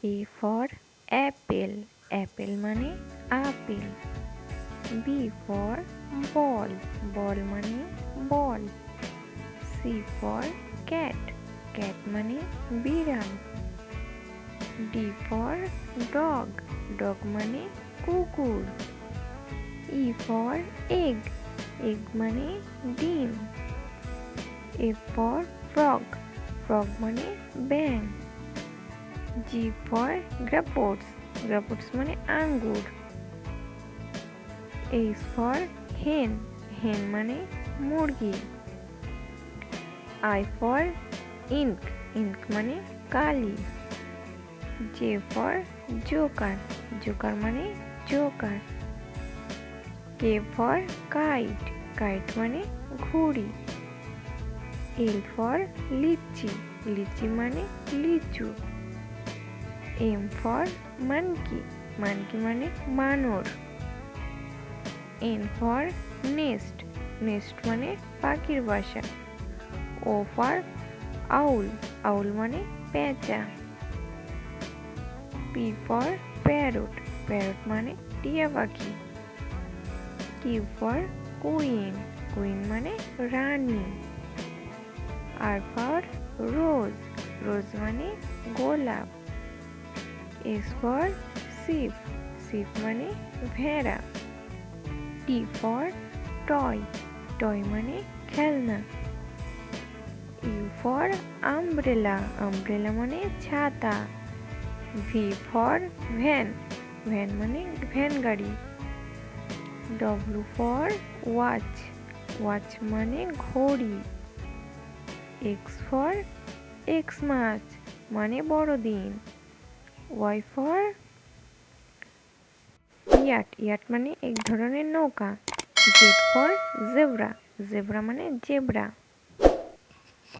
A for apple, apple মানে apple. B for ball, ball মানে বল। C for cat, cat মানে বিড়াল। D for dog, dog মানে কুকুর। E for egg, egg মানে ডিম। F for frog, frog মানে ব্যাঙ। G for grapes, grapes মানে আঙ্গুর। H for hen, hen মানে মুরগি। I for ink, ink মানে কালি। J for joker, joker মানে Joker. K for kite, kite মানে ঘুড়ি। L for লিচি, লিচি মানে লিচু। M for monkey, monkey মানে বানর। N for nest, nest মানে পাখির বাসা। O for owl, owl মানে পেঁচা। P for parrot, parrot মানে টিয়া পাখি। Q for queen, queen মানে রানী। R for rose, rose মানে গোলাপ। S for sheep, sheep মানে ভেড়া। T for toy, toy মানে খেলনা। U for umbrella, umbrella মানে ছাতা। V for van, van মানে ভ্যান গাড়ি। W for watch, watch মানে ঘড়ি। X for Xmas মানে বড়দিন। Y for yacht, yacht মানে এক ধরনের নৌকা। Z for zebra, zebra মানে জেব্রা।